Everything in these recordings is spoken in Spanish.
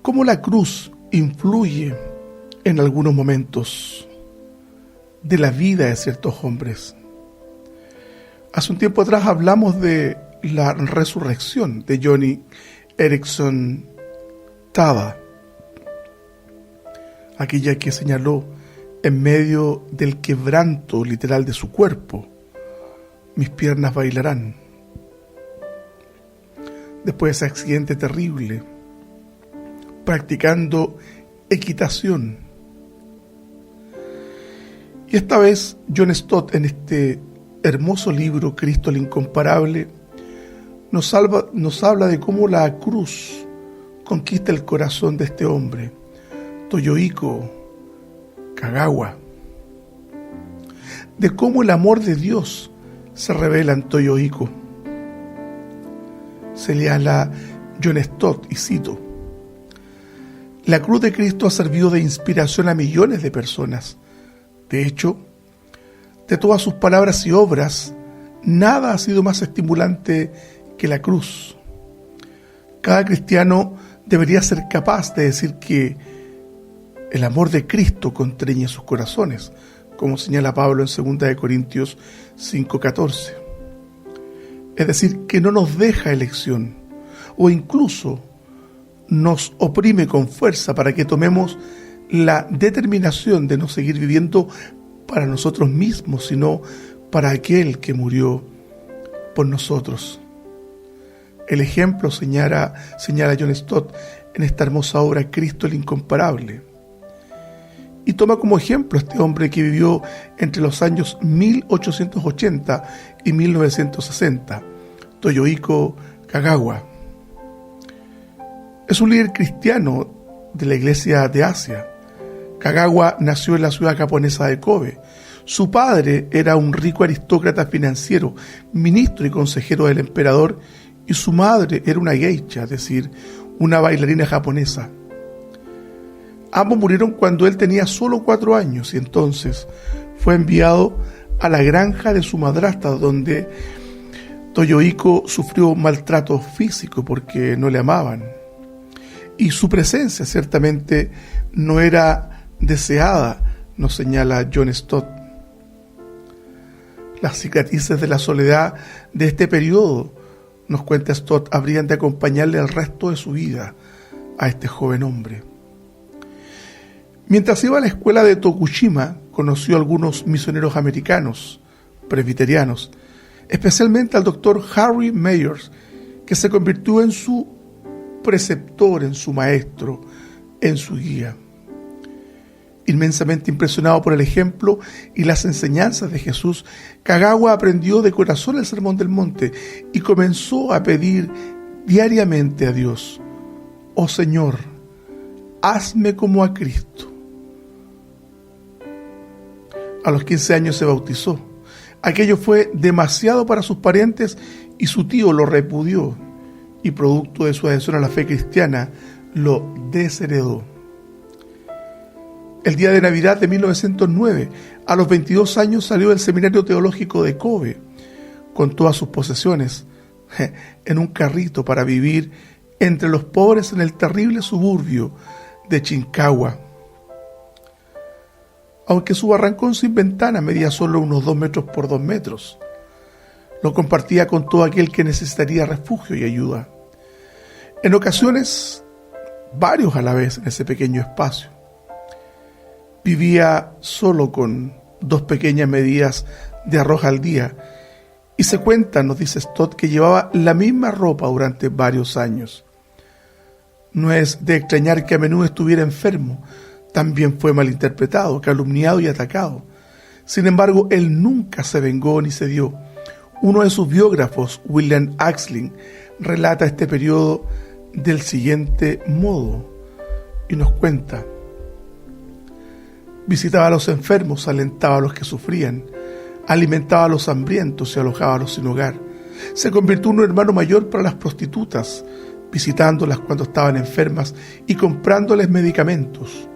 cómo la cruz influye en algunos momentos de la vida de ciertos hombres. Hace un tiempo atrás hablamos de la resurrección de Joni Eareckson Tada, aquella que señaló en medio del quebranto literal de su cuerpo: mis piernas bailarán. Después de ese accidente terrible, practicando equitación. Y esta vez John Stott, en este hermoso libro Cristo el Incomparable, nos habla de cómo la cruz conquista el corazón de este hombre, Toyohiko Kagawa, de cómo el amor de Dios se revela en Toyohiko. Se señala John Stott, y cito: la cruz de Cristo ha servido de inspiración a millones de personas. De hecho, de todas sus palabras y obras, nada ha sido más estimulante que la cruz. Cada cristiano debería ser capaz de decir que el amor de Cristo constreñe sus corazones, como señala Pablo en 2 Corintios 5:14. Es decir, que no nos deja elección, o incluso nos oprime con fuerza para que tomemos la determinación de no seguir viviendo para nosotros mismos, sino para aquel que murió por nosotros. El ejemplo señala John Stott en esta hermosa obra Cristo el Incomparable. Y toma como ejemplo a este hombre que vivió entre los años 1880 y 1960, Toyohiko Kagawa. Es un líder cristiano de la Iglesia de Asia. Kagawa nació en la ciudad japonesa de Kobe. Su padre era un rico aristócrata financiero, ministro y consejero del emperador, y su madre era una geisha, es decir, una bailarina japonesa. Ambos murieron cuando él tenía solo 4 años, y entonces fue enviado a la granja de su madrastra, donde Toyohiko sufrió maltrato físico porque no le amaban. Y su presencia ciertamente no era deseada, nos señala John Stott. Las cicatrices de la soledad de este periodo, nos cuenta Stott, habrían de acompañarle el resto de su vida a este joven hombre. Mientras iba a la escuela de Tokushima, conoció a algunos misioneros americanos, presbiterianos, especialmente al doctor Harry Meyers, que se convirtió en su preceptor, en su maestro, en su guía. Inmensamente impresionado por el ejemplo y las enseñanzas de Jesús, Kagawa aprendió de corazón el Sermón del Monte y comenzó a pedir diariamente a Dios: oh Señor, hazme como a Cristo. A los 15 años se bautizó. Aquello fue demasiado para sus parientes y su tío lo repudió, y producto de su adhesión a la fe cristiana, lo desheredó. El día de Navidad de 1909, a los 22 años, salió del Seminario Teológico de Kobe, con todas sus posesiones, en un carrito para vivir entre los pobres en el terrible suburbio de Shinkawa. Aunque su barrancón sin ventana medía solo unos 2 metros por 2 metros, lo compartía con todo aquel que necesitaría refugio y ayuda. En ocasiones, varios a la vez en ese pequeño espacio. Vivía solo con 2 pequeñas medidas de arroz al día, y se cuenta, nos dice Stott, que llevaba la misma ropa durante varios años. No es de extrañar que a menudo estuviera enfermo. También fue malinterpretado, calumniado y atacado. Sin embargo, él nunca se vengó ni cedió. Uno de sus biógrafos, William Axling, relata este periodo del siguiente modo y nos cuenta: visitaba a los enfermos, alentaba a los que sufrían, alimentaba a los hambrientos y alojaba a los sin hogar. Se convirtió en un hermano mayor para las prostitutas, visitándolas cuando estaban enfermas y comprándoles medicamentos.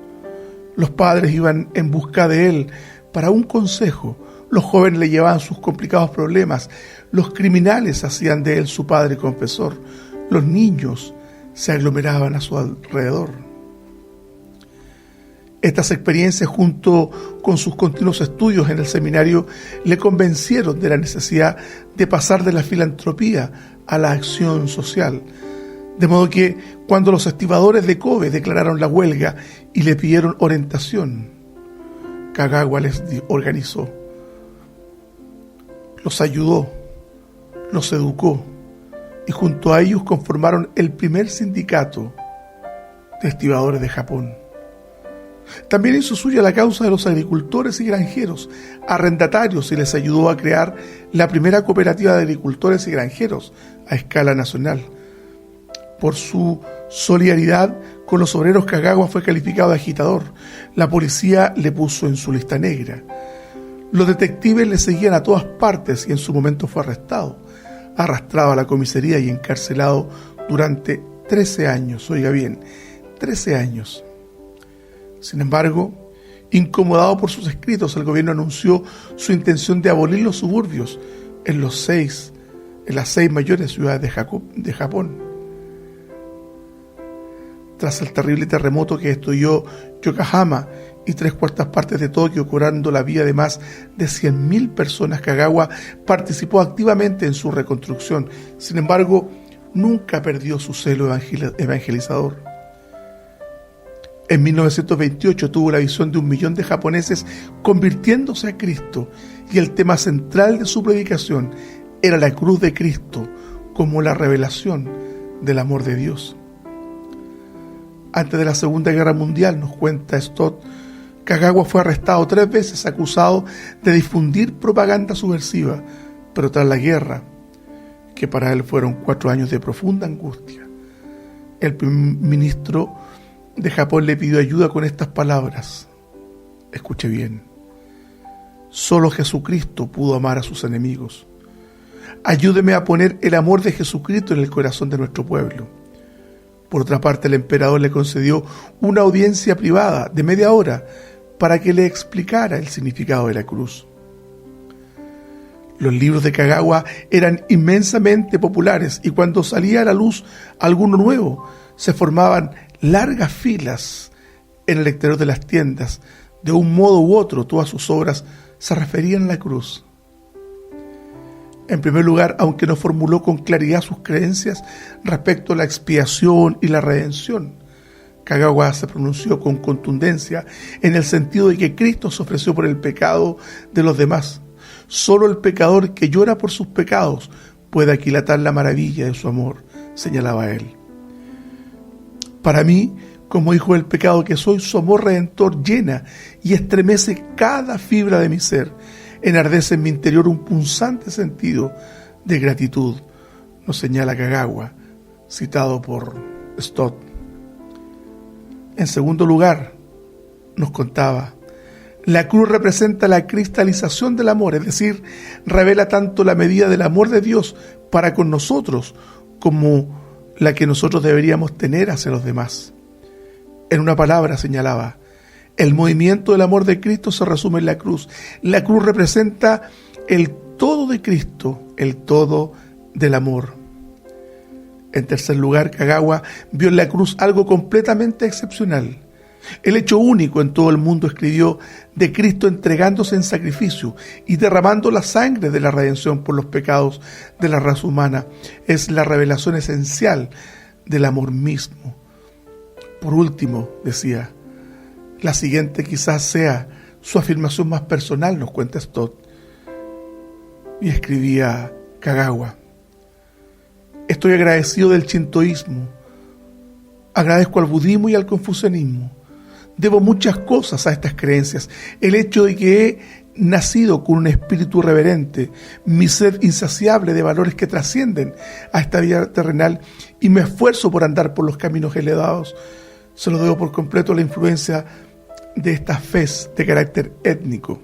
Los padres iban en busca de él para un consejo, los jóvenes le llevaban sus complicados problemas, los criminales hacían de él su padre confesor, los niños se aglomeraban a su alrededor. Estas experiencias, junto con sus continuos estudios en el seminario, le convencieron de la necesidad de pasar de la filantropía a la acción social. De modo que, cuando los estibadores de Kobe declararon la huelga y le pidieron orientación, Kagawa les organizó, los ayudó, los educó y junto a ellos conformaron el primer sindicato de estibadores de Japón. También hizo suya la causa de los agricultores y granjeros, arrendatarios, y les ayudó a crear la primera cooperativa de agricultores y granjeros a escala nacional. Por su solidaridad con los obreros, Kagawa fue calificado de agitador. La policía le puso en su lista negra. Los detectives le seguían a todas partes y en su momento fue arrestado, arrastrado a la comisaría y encarcelado durante 13 años. Oiga bien, 13 años. Sin embargo, incomodado por sus escritos, el gobierno anunció su intención de abolir los suburbios en las 6 mayores ciudades de Japón. Tras el terrible terremoto que destruyó Yokohama y 3/4 partes de Tokio, cobrando la vida de más de 100.000 personas, Kagawa participó activamente en su reconstrucción. Sin embargo, nunca perdió su celo evangelizador. En 1928 tuvo la visión de 1 millón de japoneses convirtiéndose a Cristo, y el tema central de su predicación era la cruz de Cristo como la revelación del amor de Dios. Antes de la Segunda Guerra Mundial, nos cuenta Stott, Kagawa fue arrestado 3 veces acusado de difundir propaganda subversiva, pero tras la guerra, que para él fueron 4 años de profunda angustia, el primer ministro de Japón le pidió ayuda con estas palabras. Escuche bien. Solo Jesucristo pudo amar a sus enemigos. Ayúdeme a poner el amor de Jesucristo en el corazón de nuestro pueblo. Por otra parte, el emperador le concedió una audiencia privada de media hora para que le explicara el significado de la cruz. Los libros de Kagawa eran inmensamente populares y cuando salía a la luz alguno nuevo, se formaban largas filas en el exterior de las tiendas. De un modo u otro, todas sus obras se referían a la cruz. En primer lugar, aunque no formuló con claridad sus creencias respecto a la expiación y la redención, Kagawa se pronunció con contundencia en el sentido de que Cristo se ofreció por el pecado de los demás. Solo el pecador que llora por sus pecados puede aquilatar la maravilla de su amor, señalaba él. Para mí, como hijo del pecado que soy, su amor redentor llena y estremece cada fibra de mi ser. Enardece en mi interior un punzante sentido de gratitud, nos señala Kagawa, citado por Stott. En segundo lugar, nos contaba, la cruz representa la cristalización del amor, es decir, revela tanto la medida del amor de Dios para con nosotros como la que nosotros deberíamos tener hacia los demás. En una palabra, señalaba, el movimiento del amor de Cristo se resume en la cruz. La cruz representa el todo de Cristo, el todo del amor. En tercer lugar, Kagawa vio en la cruz algo completamente excepcional. El hecho único en todo el mundo, escribió, de Cristo entregándose en sacrificio y derramando la sangre de la redención por los pecados de la raza humana, es la revelación esencial del amor mismo. Por último, decía, la siguiente quizás sea su afirmación más personal, nos cuenta Stott. Y escribía Kagawa, estoy agradecido del shintoísmo, agradezco al budismo y al confucianismo. Debo muchas cosas a estas creencias. El hecho de que he nacido con un espíritu reverente, mi sed insaciable de valores que trascienden a esta vida terrenal y me esfuerzo por andar por los caminos elevados, se lo debo por completo a la influencia de estas fes de carácter étnico.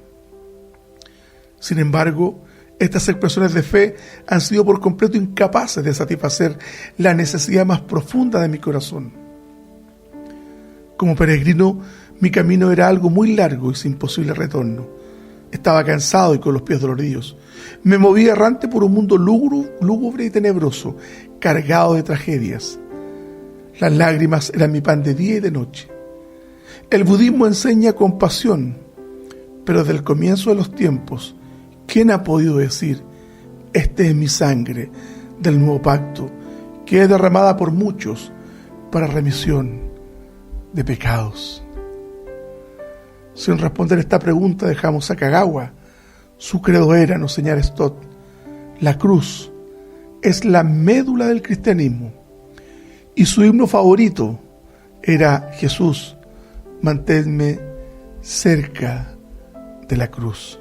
Sin embargo, estas expresiones de fe han sido por completo incapaces de satisfacer la necesidad más profunda de mi corazón. Como peregrino, mi camino era algo muy largo y sin posible retorno. Estaba cansado y con los pies doloridos. Me movía errante por un mundo lúgubre y tenebroso, cargado de tragedias. Las lágrimas eran mi pan de día y de noche. El budismo enseña compasión, pero desde el comienzo de los tiempos, ¿quién ha podido decir: esta es mi sangre del nuevo pacto, que es derramada por muchos para remisión de pecados? Sin responder esta pregunta dejamos a Kagawa. Su credo era, nos señala Stott, la cruz es la médula del cristianismo. Y su himno favorito era: Jesús, manténme cerca de la cruz.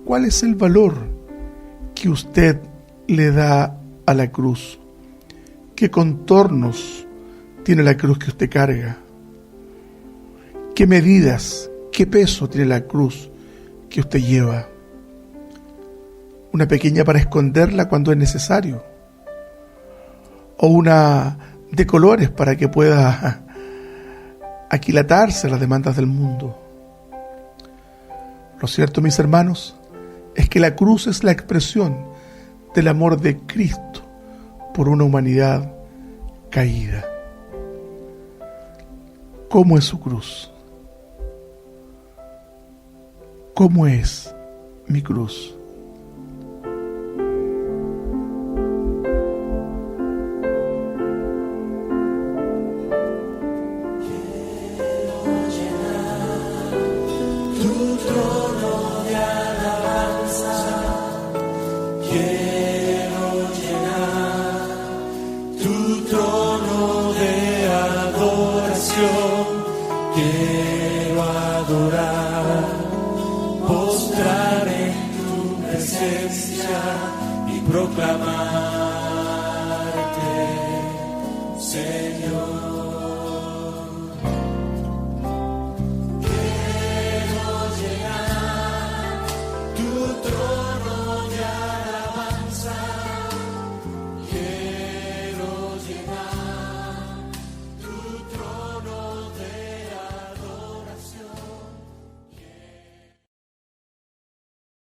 ¿Cuál es el valor que usted le da a la cruz? ¿Qué contornos tiene la cruz que usted carga? ¿Qué medidas, qué peso tiene la cruz que usted lleva? ¿Una pequeña para esconderla cuando es necesario? ¿O una de colores para que pueda aquilatarse las demandas del mundo? Lo cierto, mis hermanos, es que la cruz es la expresión del amor de Cristo por una humanidad caída. ¿Cómo es su cruz? ¿Cómo es mi cruz? Quiero adorar, postrar en tu presencia y proclamarte, Señor.